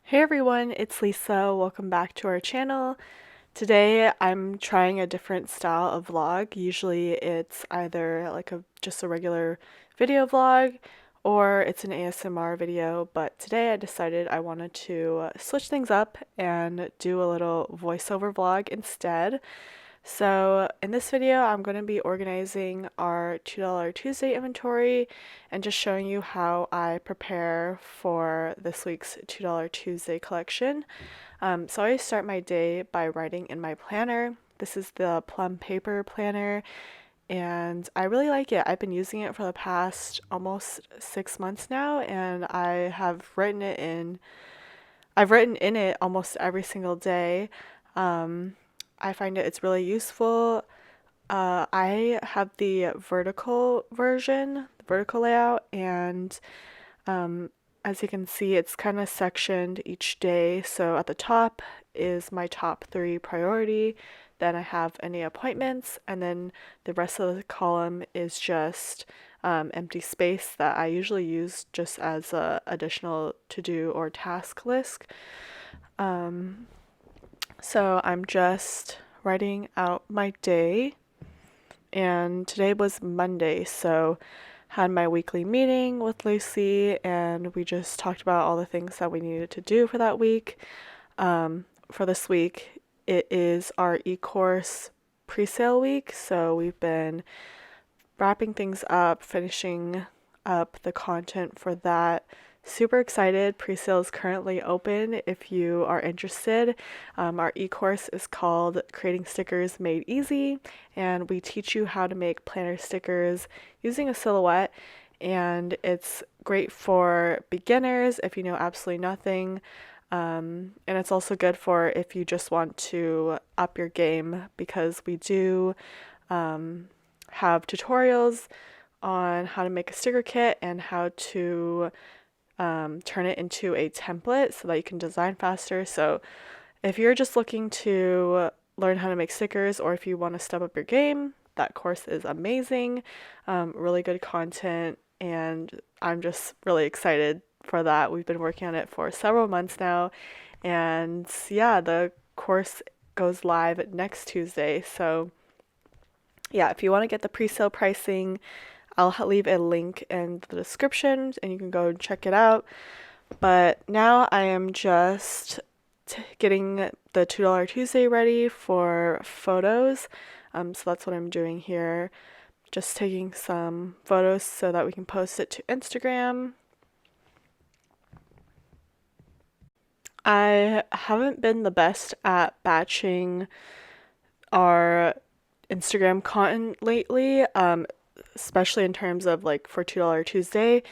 Hey everyone, it's Lisa. Welcome back to our channel. Today I'm trying a different style of vlog. Usually it's either like just a regular video vlog or it's an ASMR video, but today I decided I wanted to switch things up and do a little voiceover vlog instead. So in this video, I'm going to be organizing our $2 Tuesday inventory and just showing you how I prepare for this week's $2 Tuesday collection. So I start my day by writing in my planner. This is the Plum Paper Planner, and I really like it. I've been using it for the past almost 6 months now, and I've written in it almost every single day. I find it's really useful. I have the vertical version, the vertical layout, and as you can see, it's kind of sectioned each day. So at the top is my top 3 priority. Then I have any appointments, and then the rest of the column is just empty space that I usually use just as a additional to-do or task list. So I'm just writing out my day, and today was Monday, so had my weekly meeting with Lucy, and we just talked about all the things that we needed to do for that week. For this week, it is our e-course pre-sale week, so we've been wrapping things up, finishing up the content for that. Super excited. Pre-sale is currently open if you are interested. Our e-course is called Creating Stickers Made Easy, and we teach you how to make planner stickers using a silhouette, and it's great for beginners if you know absolutely nothing. And it's also good for if you just want to up your game, because we do have tutorials on how to make a sticker kit and how to turn it into a template so that you can design faster. So if you're just looking to learn how to make stickers, or if you want to step up your game, that course is amazing. Really good content, and I'm just really excited for that. We've been working on it for several months now, and yeah, the course goes live next Tuesday. So yeah, if you want to get the pre-sale pricing, I'll leave a link in the description and you can go and check it out. But now I am just getting the $2 Tuesday ready for photos. So that's what I'm doing here. Just taking some photos so that we can post it to Instagram. I haven't been the best at batching our Instagram content lately, especially in terms of like for $2 Tuesday.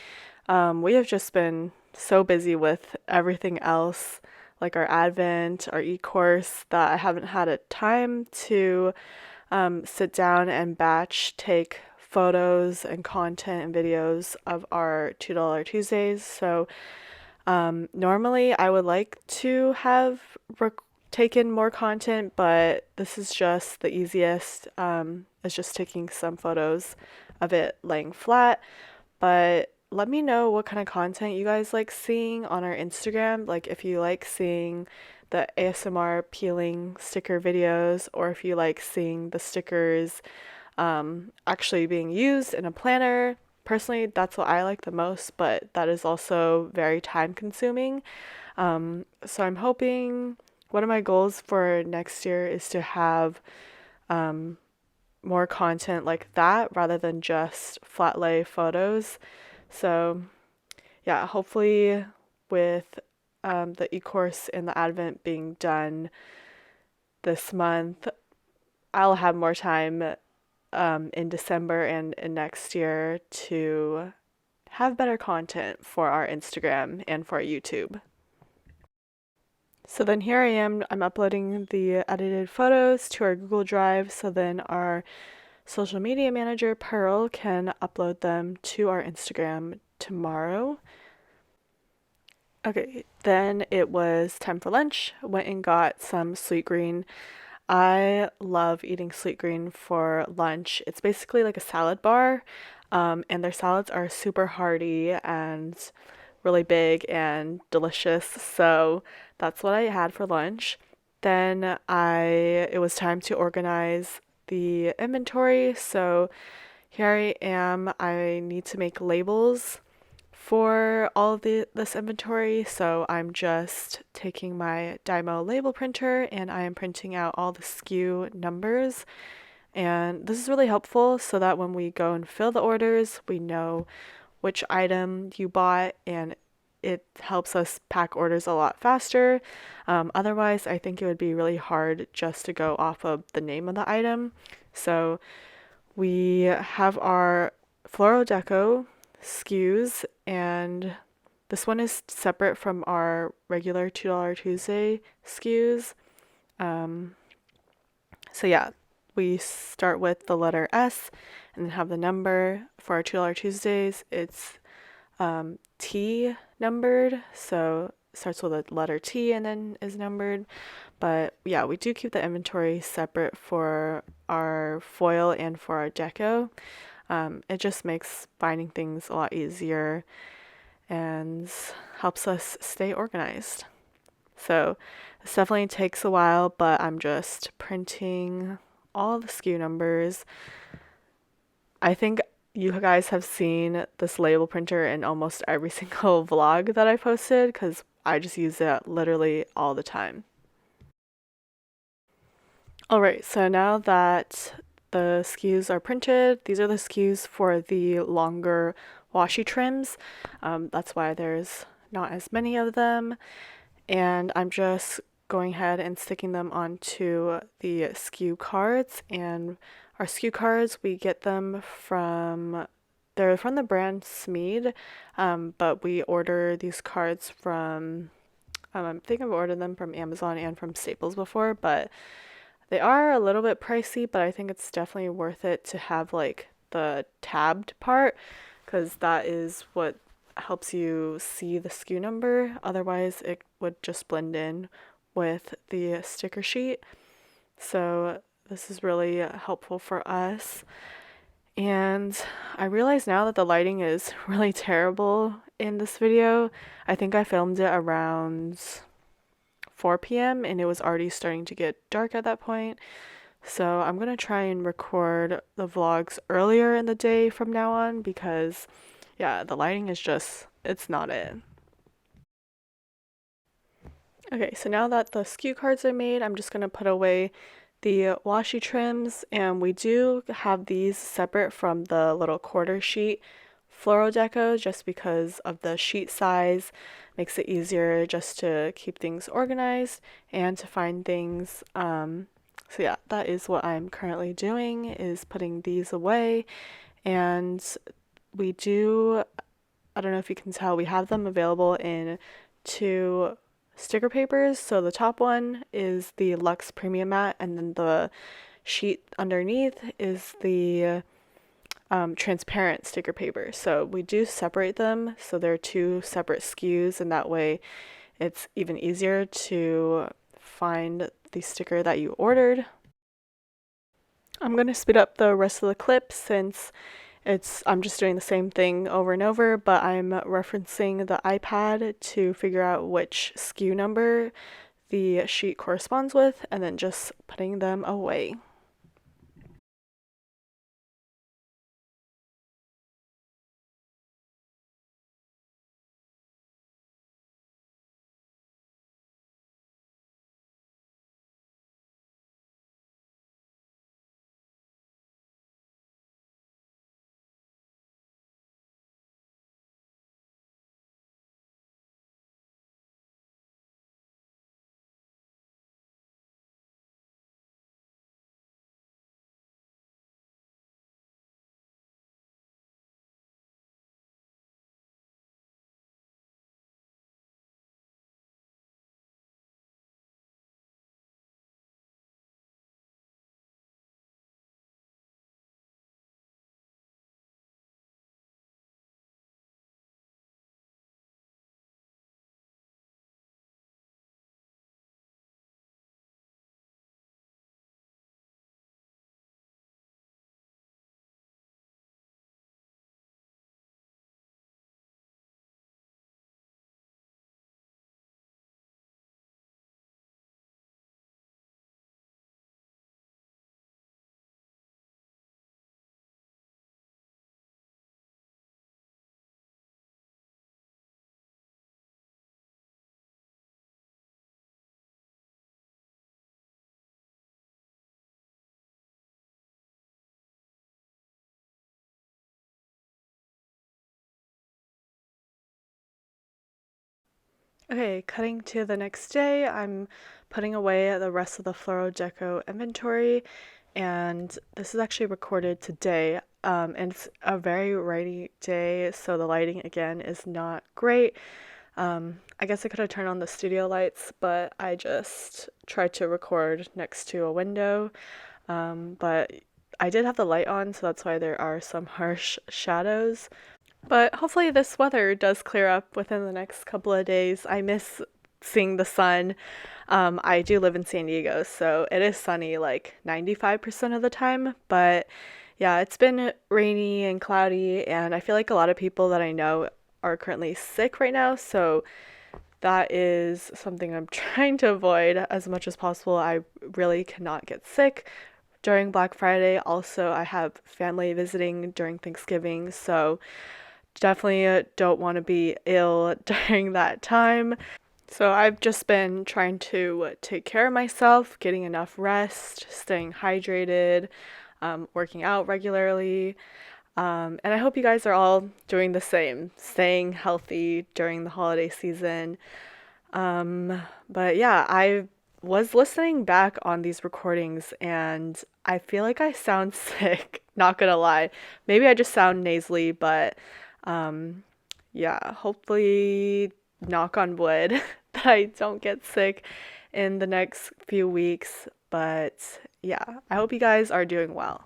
We have just been so busy with everything else, like our Advent, our e-course, that I haven't had a time to sit down and batch take photos and content and videos of our $2 Tuesdays. So normally I would like to have taken more content, but this is just the easiest. It's just taking some photos of it laying flat. But let me know what kind of content you guys like seeing on our Instagram. Like if you like seeing the ASMR peeling sticker videos, or if you like seeing the stickers actually being used in a planner. Personally, that's what I like the most, but that is also very time consuming. So I'm hoping one of my goals for next year is to have more content like that rather than just flat lay photos. So yeah, hopefully with the e-course and the Advent being done this month, I'll have more time in December and next year to have better content for our Instagram and for our YouTube. So then here I am, I'm uploading the edited photos to our Google Drive, so then our social media manager, Pearl, can upload them to our Instagram tomorrow. Okay, then it was time for lunch. Went and got some sweet green. I love eating sweet green for lunch. It's basically like a salad bar, and their salads are super hearty and really big and delicious. So that's what I had for lunch. Then it was time to organize the inventory. So here I am. I need to make labels for all of this inventory. So I'm just taking my Dymo label printer and I am printing out all the SKU numbers. And this is really helpful so that when we go and fill the orders, we know which item you bought, and it helps us pack orders a lot faster. Otherwise, I think it would be really hard just to go off of the name of the item. So we have our Floral Deco SKUs, and this one is separate from our regular $2 Tuesday SKUs. So yeah, we start with the letter S and then have the number. For our $2 Tuesdays, it's T numbered, so it starts with a letter T and then is numbered. But yeah, we do keep the inventory separate for our foil and for our deco. It just makes finding things a lot easier and helps us stay organized. So this definitely takes a while, but I'm just printing all the SKU numbers. I think you guys have seen this label printer in almost every single vlog that I posted because I just use it literally all the time. Alright, so now that the SKUs are printed, these are the SKUs for the longer washi trims. That's why there's not as many of them. And I'm just going ahead and sticking them onto the SKU cards. And our SKU cards, we get them they're from the brand Smeed, but we order these cards from, I think I've ordered them from Amazon and from Staples before, but they are a little bit pricey, but I think it's definitely worth it to have like the tabbed part because that is what helps you see the SKU number. Otherwise, it would just blend in with the sticker sheet. So this is really helpful for us. And I realize now that the lighting is really terrible in this video. I think I filmed it around 4 p.m. and it was already starting to get dark at that point. So I'm going to try and record the vlogs earlier in the day from now on because yeah, the lighting is just, it's not it. Okay, so now that the SKU cards are made, I'm just going to put away the washi trims, and we do have these separate from the little quarter sheet floral deco just because of the sheet size. Makes it easier just to keep things organized and to find things. So yeah, that is what I'm currently doing, is putting these away. And we do, I don't know if you can tell, we have them available in two sticker papers. So the top one is the Luxe Premium Matte, and then the sheet underneath is the transparent sticker paper. So we do separate them, so they're two separate SKUs, and that way it's even easier to find the sticker that you ordered. I'm going to speed up the rest of the clip since I'm just doing the same thing over and over, but I'm referencing the iPad to figure out which SKU number the sheet corresponds with and then just putting them away. Okay, cutting to the next day, I'm putting away the rest of the floral deco inventory, and this is actually recorded today. And it's a very rainy day, so the lighting again is not great. I guess I could have turned on the studio lights, but I just tried to record next to a window. But I did have the light on, so that's why there are some harsh shadows. But hopefully, this weather does clear up within the next couple of days. I miss seeing the sun. I do live in San Diego, so it is sunny like 95% of the time. But yeah, it's been rainy and cloudy, and I feel like a lot of people that I know are currently sick right now. So that is something I'm trying to avoid as much as possible. I really cannot get sick during Black Friday. Also, I have family visiting during Thanksgiving, so definitely don't want to be ill during that time. So I've just been trying to take care of myself, getting enough rest, staying hydrated, working out regularly. And I hope you guys are all doing the same, staying healthy during the holiday season. But yeah, I was listening back on these recordings and I feel like I sound sick, not gonna lie. Maybe I just sound nasally, but um, yeah, hopefully, knock on wood, that I don't get sick in the next few weeks. But yeah, I hope you guys are doing well.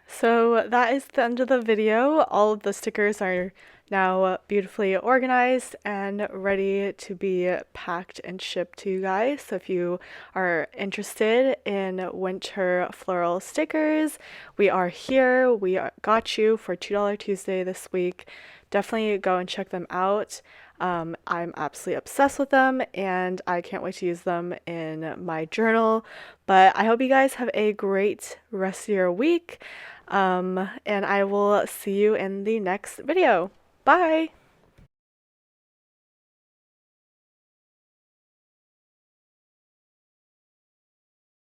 So that is the end of the video. All of the stickers are now beautifully organized and ready to be packed and shipped to you guys. So if you are interested in winter floral stickers, we are here. Got you for $2 Tuesday this week. Definitely go and check them out. I'm absolutely obsessed with them and I can't wait to use them in my journal. But I hope you guys have a great rest of your week. And I will see you in the next video. Bye!